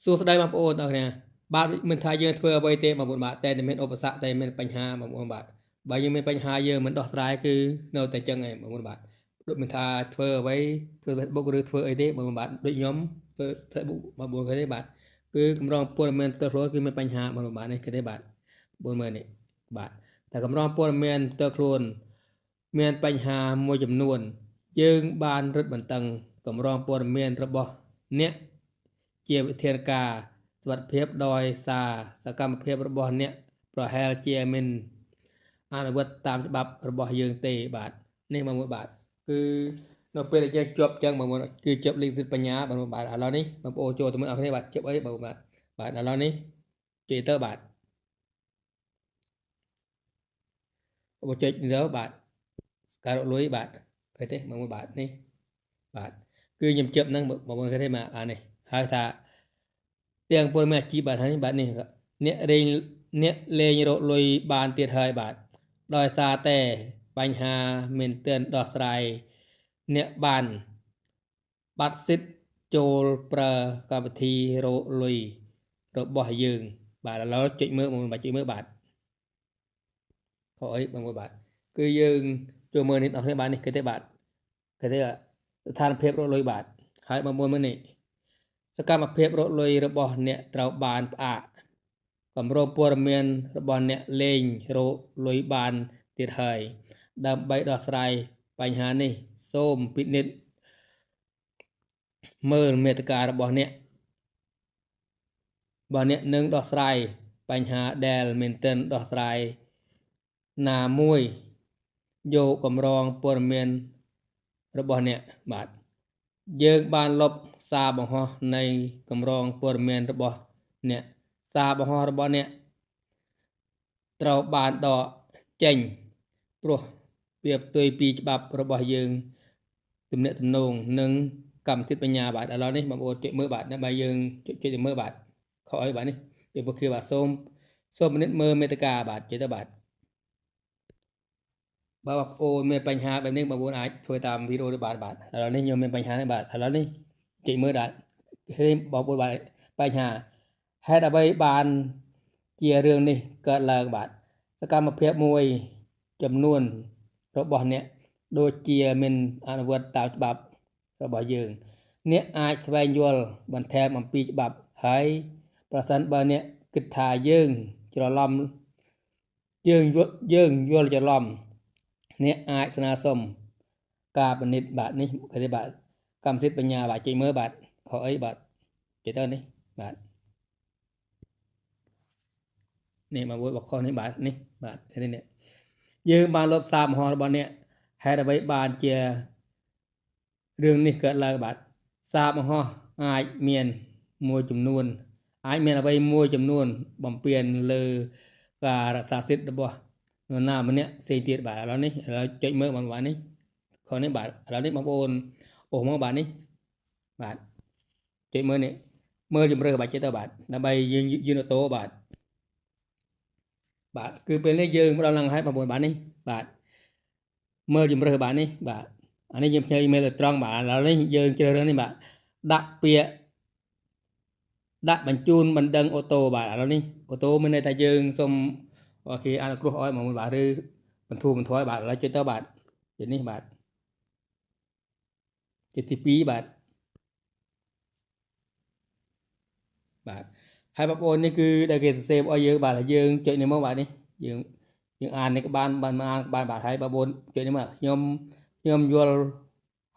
សួស្តីបងប្អូនទាំងគ្នាបាទមិនថាយើងធ្វើអ្វីទេបងប្អូនបាទតែមានឧបសគ្គតែមានបញ្ហាបងប្អូនបាទបើយើងមានបញ្ហាយើងមិនដោះស្រាយគឺនៅតែចឹងឯងបងប្អូនបាទដូចមិនថាធ្វើអ្វីធ្វើ Facebook ឬធ្វើអីទេបងប្អូនបាទដូចខ្ញុំធ្វើ Facebook បងប្អូនឃើញទេបាទគឺកម្រងព័ត៌មានផ្ទាល់ខ្លួនគឺមានបញ្ហាបងប្អូនបាទនេះឃើញទេបាទបងមើលនេះបាទតែកម្រងព័ត៌មានផ្ទាល់ខ្លួនមានបញ្ហាមួយចំនួនយើងបានរឹតបន្តឹងកម្រងព័ត៌មានរបស់អ្នកជាវិធានការសុវត្ថិភាពដោយសារសកម្មភាពរបស់អ្នកប្រហែលជាមិនអនុវត្តតាមច្បាប់របស់យើងទេបាទនេះបងប្អូនបាទគឺនៅពេលដែលយើងជាប់ចឹងបងប្អូនគឺជាប់លិខិតបញ្ញាបងប្អូនបាទឥឡូវនេះបងប្អូនចូលទៅមើលអរគ្នាបាទជាប់អីបងប្អូនបាទបាទឥឡូវនេះជិះទៅបាទបងចុចទៅបាទស្ការលុយបាទឃើញទេបងប្អូនបាទនេះបាទគឺខ្ញុំជាប់ហ្នឹងបងប្អូនឃើញទេបាទអានេះហៅថាទាំងពលមេអាជីពបាទហើយបាទនេះអ្នកលេងរកលុយបានទៀតហើយបាទដោយសារតែបញ្ហាមែនទែនដោះស្រាយអ្នកបានបាត់សិទ្ធចូលប្រើកម្មវិធីរកលុយរបស់យើងបាទឥឡូវចុចមើលបងប្អូនបាទចុចមើលបាទខកអីបងប្អូនបាទគឺយើងចូលមើលនេះអស់គ្នាបាទនេះគេទេបាទគេទេស្ថានភាពរកលុយបាទហើយបងប្អូនមើលនេះសកម្មភាពរកលុយរបស់អ្នកត្រូវបានផ្អាកកម្រងព័ត៌មានរបស់អ្នកលេងរកលុយបានទៀតហើយដើម្បីដោះស្រាយបញ្ហានេះសូមពិនិត្យមើលមេត្តារបស់អ្នកបើអ្នកនឹងដោះស្រាយបញ្ហាដែលមែនទែនដោះស្រាយណាមួយយកកម្រងព័ត៌មានរបស់អ្នកបាទយើងបានលុបសារបង្ហោះនៃកម្រងព័ត៌មានរបស់អ្នកសារបង្ហោះរបស់អ្នកត្រូវបានដកចេញព្រោះវាផ្ទុយពីច្បាប់របស់យើងទំនាក់ទំនងនិងកម្មសិទ្ធិបញ្ញាបាទឥឡូវនេះបងប្អូនចុចមើលបាទដើម្បីយើងចុចទៅមើលបាទខកអីបាទនេះវាពុកគឺបាទសូមពិនិត្យមើលមេត្តាបាទចុចទៅបាទបើបងប្អូនមានបញ្ហាបែបនេះបងប្អូនអាចធ្វើតាមវីដេអូនេះបាទឥឡូវនេះខ្ញុំមានបញ្ហានេះបាទឥឡូវនេះចុចមើលបាទឃើញបងប្អូនបាទបញ្ហាហេតុអ្វីបានជារឿងនេះកើតឡើងបាទសកម្មភាពមួយចំនួនរបស់អ្នកដូចជាមិនអនុវត្តតាមច្បាប់របស់យើងអ្នកអាចស្វែងយល់បន្ថែមអំពីច្បាប់ហើយប្រសិនបើអ្នកគិតថាយើងយល់ច្រឡំអ្នកអាចស្នើសុំការពិនិត្យបាទនេះគេទេបាទកម្មសិទ្ធិបញ្ញាបាទចុចមើលបាទខកអីបាទចុចទៅនេះបាទនេះមកមួយបខុសនេះបាទនេះបាទនេះយើងបានលុបសារបង្ហោះរបស់អ្នកហេតុអ្វីបានជារឿងនេះកើតឡើងបាទសារបង្ហោះអាចមានមួយចំនួនបំពេញលើការរក្សាសិទ្ធិរបស់នរណាម្នាក់ផ្សេងទៀតបាទឥឡូវនេះចុចមើលបងប្អូននេះខនេះបាទឥឡូវនេះបងប្អូនអូសមកបាទនេះបាទចុចមើលនេះមើលជំរឿបាទចិត្តទៅបាទដើម្បីយើងអូតូបាទគឺពេលនេះយើងផ្ដល់ឡើងឲ្យបងប្អូនបាទនេះបាទមើលជំរឿបាទនេះបាទអានេះយើងផ្ញើអ៊ីមែលទៅត្រង់បាទឥឡូវនេះយើងជ្រើសរើសនេះបាទដាក់ពាក្យដាក់បញ្ជូនបណ្ដឹងអូតូបាទឥឡូវនេះអូតូមានន័យថាយើងសូមគេអនុគ្រោះឲ្យបងប្អូនបាទឬបន្ធូរបន្ថយបាទឥឡូវចុចទៅបាទចុចនេះបាទចុចទី2បាទហើយបងប្អូននេះគឺដែលគេសរសេរឲ្យយើងបាទយើងចុចនេះមកបាទនេះយើងអាននេះក៏បានបាទហើយបងប្អូនចុចនេះមកខ្ញុំយល់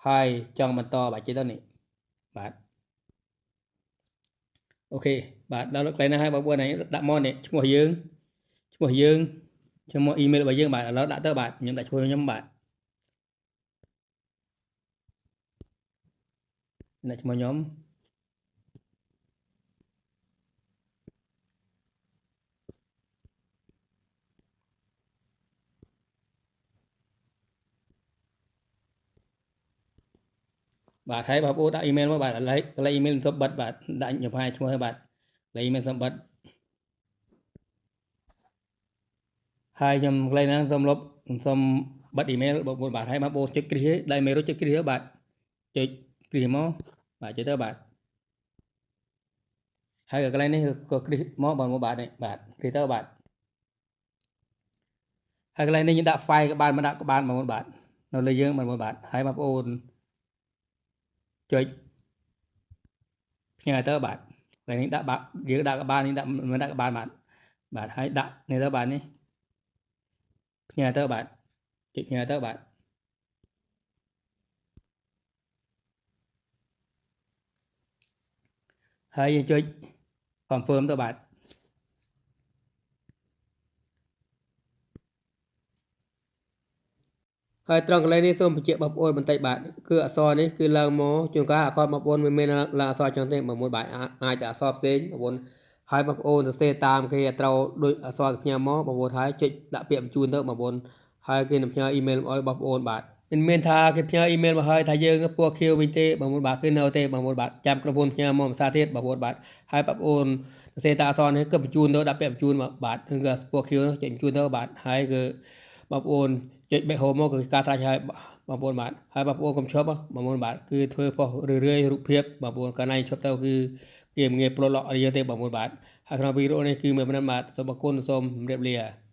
ហើយចង់បន្តបាទចុចទៅនេះបាទអូខេបាទដល់កន្លែងណាហើយបងប្អូនដាក់មកនេះឈ្មោះយើងឈ្មោះអ៊ីមែលរបស់យើងបាទឥឡូវដាក់ទៅបាទខ្ញុំដាក់ឈ្មោះខ្ញុំបាទដាក់ឈ្មោះខ្ញុំបាទហើយបងប្អូនដាក់អ៊ីមែលមកបាទឥឡូវកន្លែងអ៊ីមែលសម្បត្តិបាទដាក់ខ្ញុំឲ្យឈ្មោះហើយបាទកន្លែងអ៊ីមែលសម្បត្តិហើយខ្ញុំកន្លែងណាសូមបិទអ៊ីមែលបងប្អូនបាទហើយបងប្អូនចុចគ្រីសដៃមេរ៉ូចុចគ្រីសបាទចុចគ្រីសមកបាទចុចទៅបាទ ហើយកន្លែងនេះក៏គ្រីសមកបង1បាទនេះបាទគ្រីទៅបាទហើយកន្លែងនេះយើងដាក់ file ក៏បានមកដាក់ក៏បានបងបាទនៅលើយើងបងបាទហើយបងប្អូនចុចផ្ញើទៅបាទកន្លែងនេះដាក់បាទយើងដាក់ក៏បាននេះដាក់មិនដាក់ក៏បានបាទហើយដាក់នេះទៅបាទនេះផ្ញើទៅបាទចុចផ្ញើទៅបាទហើយយើងចុច confirm ទៅបាទហើយត្រង់កន្លែងនេះសូមបញ្ជាក់បងប្អូនបន្តិចបាទគឺអក្សរនេះគឺឡើងមកជួនកាលអក្សរបងប្អូនមិនមែនឡើងអក្សរចឹងទេបងប្អូនបាទអាចតែអក្សរផ្សេងបងប្អូនហើយបងប្អូនសរសេរតាមគេឲ្យត្រូវដូចអក្សរគេផ្ញើមកបងប្អូនហើយចុចដាក់ពាក្យបញ្ជូនទៅបងប្អូនហើយគេនឹងផ្ញើអ៊ីមែលឲ្យបងប្អូនបាទមិនមែនថាគេផ្ញើអ៊ីមែលមកហើយថាយើងពណ៌ខៀវវិញទេបងប្អូនបាទគឺនៅទេបងប្អូនបាទចាំក្រុមហ៊ុនផ្ញើមកភាសាទៀតបងប្អូនបាទហើយបងប្អូនសរសេរតាមអក្សរនេះគឺបញ្ជូនទៅដាក់ពាក្យបញ្ជូនមកបាទគឺពណ៌ខៀវចុចបញ្ជូនទៅបាទហើយគឺបងប្អូនចុច back home មកគឺការត្រាច់ឲ្យបងប្អូនបាទហើយបងប្អូនកុំឈប់បងប្អូនបាទគឺធ្វើផុសរឿយៗរូបភាពបងប្អូនកាលណាឈប់ទៅគឺគេងាយប្លុតឡក់ឲ្យយើងទេបងប្អូនបាទហើយក្នុងវីដេអូនេះគឺមានប៉ុណ្ណឹងបាទសូមអរគុណសូមជម្រាបលា